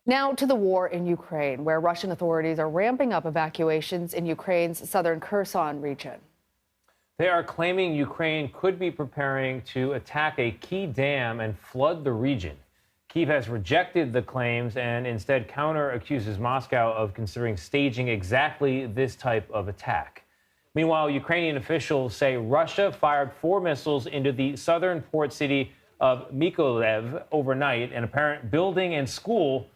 Now to the war in Ukraine, where Russian authorities are ramping up evacuations in Ukraine's southern Kherson region. They are claiming Ukraine could be preparing to attack a key dam and flood the region. Kyiv has rejected the claims and instead counter-accuses Moscow of considering staging exactly this type of attack. Meanwhile, Ukrainian officials say Russia fired 4 missiles into the southern port city of Mykolaiv overnight. An apparent building and school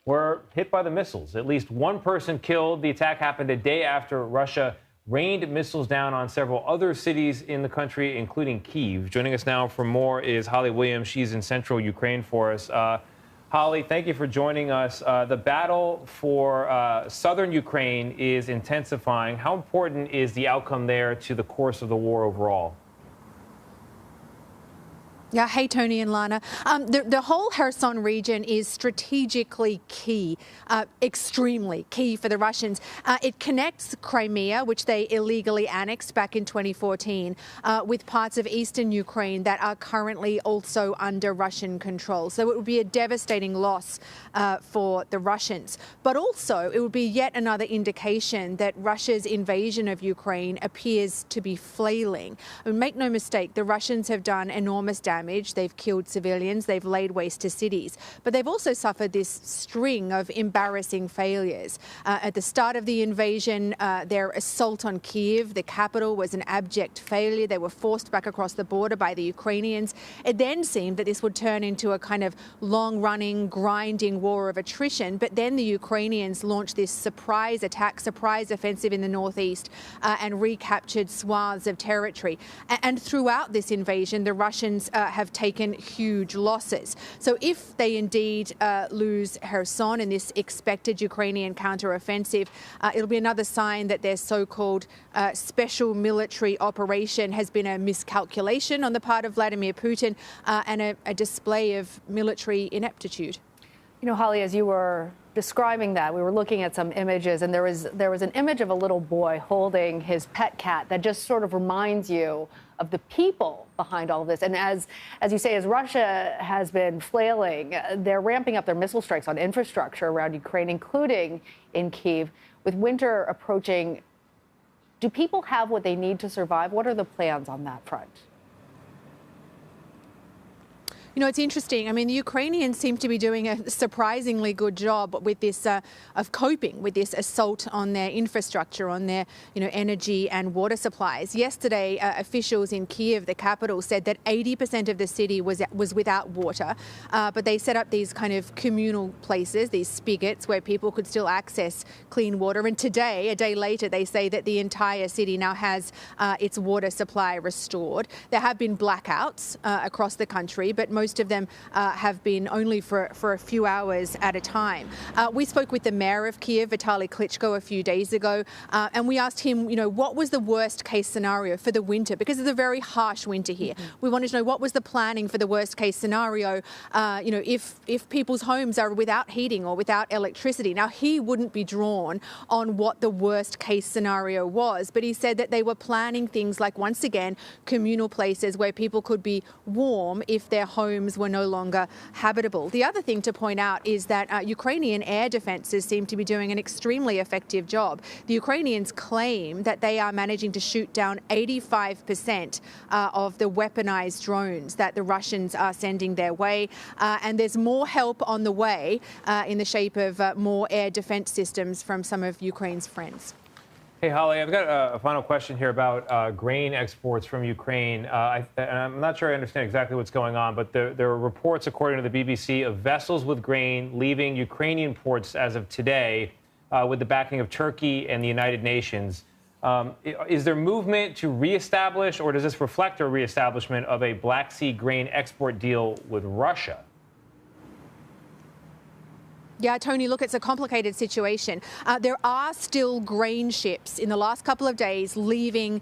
were hit by the missiles. At least one person killed. The attack happened a day after Russia rained missiles down on several other cities in the country, including Kyiv. Joining us now for more is Holly Williams. She's in central Ukraine for us. Holly, thank you for joining us. The battle for southern Ukraine is intensifying. How important is the outcome there to the course of the war overall? Yeah, hey, Tony and Lana. The whole Kherson region is strategically key, extremely key for the Russians. It connects Crimea, which they illegally annexed back in 2014, with parts of eastern Ukraine that are currently also under Russian control. So it would be a devastating loss for the Russians. But also, it would be yet another indication that Russia's invasion of Ukraine appears to be flailing. I mean, make no mistake, the Russians have done enormous damage. They've killed civilians, they've laid waste to cities, but they've also suffered this string of embarrassing failures. At the start of the invasion, their assault on Kyiv, the capital, was an abject failure. They were forced back across the border by the Ukrainians. It then seemed that this would turn into a kind of long-running, grinding war of attrition, but then the Ukrainians launched this surprise attack, surprise offensive in the northeast, and recaptured swaths of territory. And throughout this invasion, the Russians have taken huge losses. So if they indeed lose Kherson in this expected Ukrainian counteroffensive, it'll be another sign that their so-called special military operation has been a miscalculation on the part of Vladimir Putin and a display of military ineptitude. You know, Holly, as you were describing that, we were looking at some images, and there was an image of a little boy holding his pet cat that just sort of reminds you of the people behind all of this. And as you say, as Russia has been flailing, they're ramping up their missile strikes on infrastructure around Ukraine, including in Kyiv. With winter approaching, do people have what they need to survive? What are the plans on that front? You know, it's interesting. I mean, the Ukrainians seem to be doing a surprisingly good job with this, of coping with this assault on their infrastructure, on their, energy and water supplies. Yesterday, officials in Kyiv, the capital, said that 80% of the city was without water, but they set up these kind of communal places, these spigots where people could still access clean water. And today, a day later, they say that the entire city now has its water supply restored. There have been blackouts across the country, but most of them have been only for a few hours at a time. We spoke with the mayor of Kyiv, Vitaly Klitschko, a few days ago, and we asked him, what was the worst case scenario for the winter? Because it's a very harsh winter here. We wanted to know what was the planning for the worst case scenario, if people's homes are without heating or without electricity. Now, he wouldn't be drawn on what the worst case scenario was, but he said that they were planning things like, once again, communal places where people could be warm if their homes were no longer habitable. The other thing to point out is that Ukrainian air defenses seem to be doing an extremely effective job. The Ukrainians claim that they are managing to shoot down 85% of the weaponized drones that the Russians are sending their way. And there's more help on the way in the shape of more air defense systems from some of Ukraine's friends. Hey, Holly, I've got a final question here about grain exports from Ukraine. And I'm not sure I understand exactly what's going on, but there are reports, according to the BBC, of vessels with grain leaving Ukrainian ports as of today with the backing of Turkey and the United Nations. Is there movement to reestablish, or does this reflect a reestablishment of a Black Sea grain export deal with Russia? Yeah, Tony, look, it's a complicated situation. There are still grain ships in the last couple of days leaving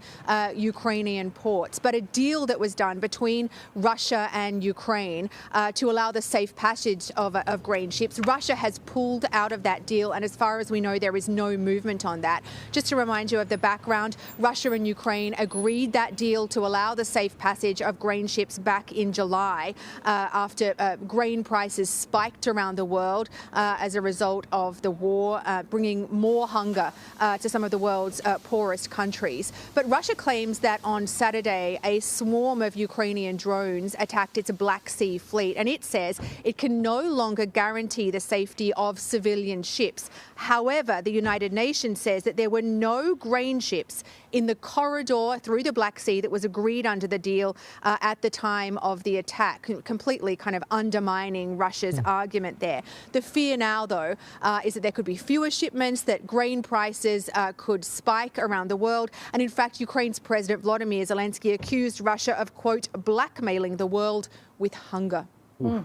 Ukrainian ports, but a deal that was done between Russia and Ukraine to allow the safe passage of grain ships, Russia has pulled out of that deal, and as far as we know, there is no movement on that. Just to remind you of the background, Russia and Ukraine agreed that deal to allow the safe passage of grain ships back in July after grain prices spiked around the world. as a result of the war, bringing more hunger to some of the world's poorest countries. But Russia claims that on Saturday, a swarm of Ukrainian drones attacked its Black Sea fleet, and it says it can no longer guarantee the safety of civilian ships. However, the United Nations says that there were no grain ships in the corridor through the Black Sea that was agreed under the deal at the time of the attack, completely kind of undermining Russia's argument there. The fear now, though, is that there could be fewer shipments, that grain prices could spike around the world. And in fact, Ukraine's President Volodymyr Zelensky accused Russia of, quote, blackmailing the world with hunger. All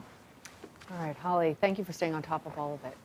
right, Holly, thank you for staying on top of all of it.